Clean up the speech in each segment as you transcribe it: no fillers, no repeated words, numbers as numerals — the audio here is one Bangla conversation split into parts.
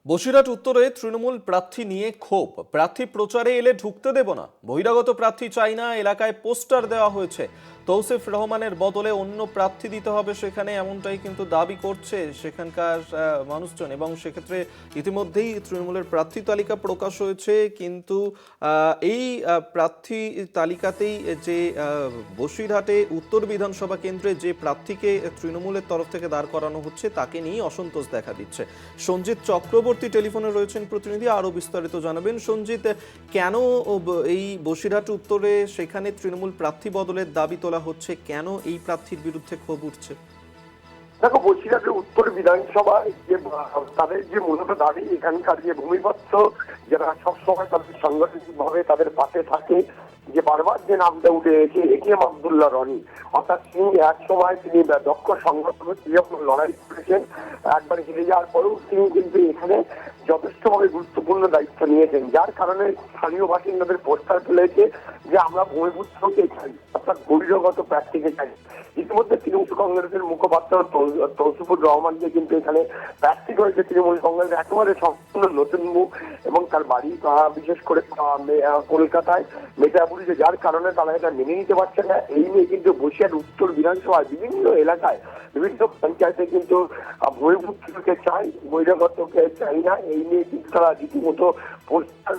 বসিরহাট উত্তরে তৃণমূল প্রার্থী নিয়ে ক্ষোভ। প্রার্থী প্রচারে এলে ঢুকতে দেব না, বহিরাগত প্রার্থী চাই না, এলাকায় পোস্টার দেওয়া হয়েছে। তৌসিফ রহমানের বদলে অন্য প্রার্থী দিতে হবে সেখানে, এমনটাই কিন্তু দাবি করছে সেখানকার মানুষজন। এবং সেক্ষেত্রে ইতিমধ্যেই তৃণমূলের প্রার্থী তালিকা প্রকাশ হয়েছে, কিন্তু এই প্রার্থী তালিকাতেই যে বসিরহাটে উত্তর বিধানসভা কেন্দ্রে যে প্রার্থীকে তৃণমূলের তরফ থেকে দাঁড় করানো হচ্ছে তাকে নিয়েই অসন্তোষ দেখা দিচ্ছে। সঞ্জিত চক্রবর্তী টেলিফোনে রয়েছেন প্রতিনিধি, আরো বিস্তারিত জানাবেন। সঞ্জিত, কেন এই বসিরহাট উত্তরে সেখানে তৃণমূল প্রার্থী বদলের দাবি তোলা হচ্ছে, কেন এই প্রার্থীর বিরুদ্ধে ক্ষোভ উঠছে? দেখো, বসিরহাটের উত্তর বিধানসভায় যে তাদের যে মূলত দাবি, এখানকার যে ভূমিপত্র যারা সবসময় তাদের সাংগঠনিক ভাবে তাদের পাশে থাকে, যে বারবার যে নামটা উঠে এসে এটিএম আব্দুল্লাহ রনি, অর্থাৎ তিনি এক সময় তিনি দক্ষ সংগঠনের যখন লড়াই করেছেন, একবার হেরে যাওয়ার পরেও তিনি কিন্তু এখানে যথেষ্টভাবে গুরুত্বপূর্ণ দায়িত্ব নিয়েছেন, যার কারণে স্থানীয় বাসিন্দাদের পোস্টার ফেলেছে যে আমরা ভূমিপুত্রকে চাই, অর্থাৎ বহিরাগত প্রার্থীকে চাই। ইতিমধ্যে তৃণমূল কংগ্রেসের মুখপাত্র তৌসিফুর রহমানকে কিন্তু এখানে প্রার্থী করেছে তৃণমূল কংগ্রেস, একেবারে সম্পূর্ণ নতুন মুখ, এবং তার বাড়ি বিশেষ করে কলকাতায় মেটাপুরিতে, যার কারণে তারা এটা মেনে নিতে পারছে না। এই নিয়ে কিন্তু বসিরহাট উত্তর বিধানসভায় বিভিন্ন এলাকায় বিভিন্ন পঞ্চায়েতে কিন্তু ভূমিপুত্রকে চাই, বহিরাগতকে চাই না, এই নিয়ে কিন্তু তারা রীতিমতো পোস্টার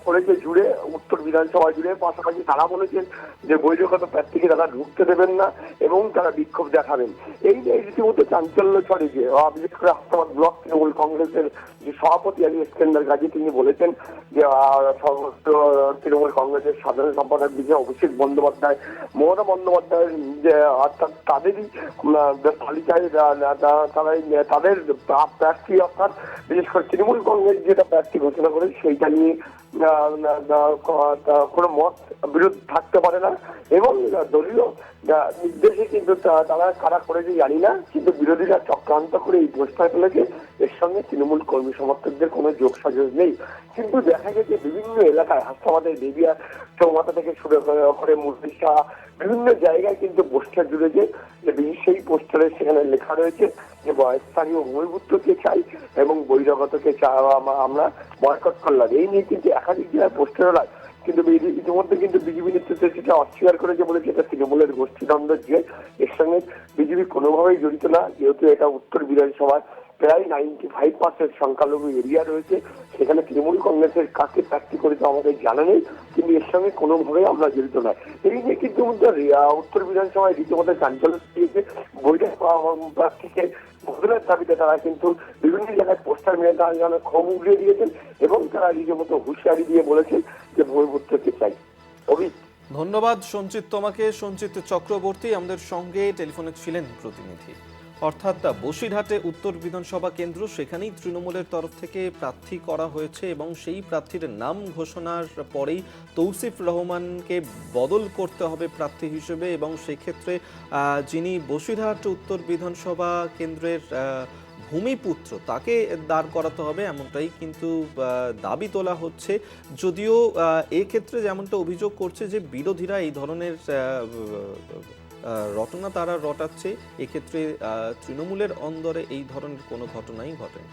পড়েছে জুড়ে, উত্তর বিধানসভা জুড়ে। পাশাপাশি তারা বলেছেন যে বহিরাগত প্রার্থীকে তারা ঢুকতে দেবেন না এবং তারা বিক্ষোভ দেখাবেন। এই নিয়ে রীতিমতো চাঞ্চল্য ছড়িয়েছে, বিশেষ করে হাসনাবাদ ব্লক তৃণমূল কংগ্রেসের যে সভাপতি আলী ইস্কান্দার গাজী, তিনি বলেছেন যে সর্বোচ্চ তৃণমূল কংগ্রেসের সাধারণ সম্পাদক বিজয় অভিষেক বন্দ্যোপাধ্যায়, মমতা বন্দ্যোপাধ্যায়ের যে অর্থাৎ তাদেরই তালিকায় তাদের প্রার্থী, অর্থাৎ বিশেষ করে তৃণমূল কংগ্রেস যেটা প্রার্থী ঘোষণা করে সেইটা নিয়ে কোনো মত বিরোধ থাকতে পারে না, এবং দলীয় নির্দেশে কিন্তু তারা কারা করেছে জানি না, কিন্তু বিরোধীরা চক্রান্ত করে এই পোস্টার ফেলেছে। এর সঙ্গে তৃণমূল কর্মী সমর্থকদের কোনো যোগসাযোগ নেই, কিন্তু দেখা গেছে বিভিন্ন এলাকায় হাসপাতালের দেবিয়া চৌমাথা থেকে শুরু করে মুরগিশা বিভিন্ন জায়গায় কিন্তু পোস্টার জুড়েছে, যে সেই পোস্টারে সেখানে লেখা রয়েছে যে স্থানীয় ভূমিপুত্রকে চাই এবং বহিরাগতকে আমরা বয়কট করলাম। এই নিয়ে কিন্তু একাধিক জেলায় পোস্টার হয়, কিন্তু ইতিমধ্যে কিন্তু বিজেপি নেতৃত্ব সেটা অস্বীকার করেছে, বলেছে এটা তৃণমূলের গোষ্ঠীদ্বন্দ্ব, যে এর সঙ্গে বিজেপি কোনোভাবেই জড়িত না, যেহেতু এটা উত্তর বিধানসভায় প্রায় 95% সংখ্যালঘু এরিয়া রয়েছে, সেখানে তৃণমূল কংগ্রেসের কাকে প্রার্থী করেছে আমাদের জানা নেই, কিন্তু এর সঙ্গে কোনোভাবেই আমরা জড়িত নয়। এই নিয়ে কিন্তু উত্তর বিধানসভায় রীতিমতো চাঞ্চল্য দিয়েছে। বৈঠক প্রার্থীকে বদলের দাবিতে তারা কিন্তু বিভিন্ন জায়গায় পোস্টার মেরে তারা ক্ষোভ উগড়িয়ে দিয়েছেন, এবং তারা রীতিমতো হুঁশিয়ারি দিয়ে বলেছেন যে ভূমিপুত্রকে চাই। ধন্যবাদ সঞ্জিত তোমাকে। সঞ্জিত চক্রবর্তী আমাদের সঙ্গে টেলিফোনে ছিলেন প্রতিনিধি। অর্থাৎ বসিরহাটে উত্তর বিধানসভা কেন্দ্র, সেখানেই তৃণমূলের তরফ থেকে প্রার্থী করা হয়েছে, এবং সেই প্রার্থীর নাম ঘোষণার পরেই তৌসিফ রহমানকে বদল করতে হবে প্রার্থী হিসেবে, এবং সেক্ষেত্রে যিনি বসিরহাট উত্তর বিধানসভা কেন্দ্রের ভূমিপুত্র তাকে দাঁড় করাতে হবে, এমনটাই কিন্তু দাবি তোলা হচ্ছে। যদিও এক্ষেত্রে যেমনটা অভিযোগ করছে যে বিরোধীরা এই ধরনের রটনা তারা রটাচ্ছে, এক্ষেত্রে তৃণমূলের অন্দরে এই ধরনের কোনো ঘটনাই ঘটেনি।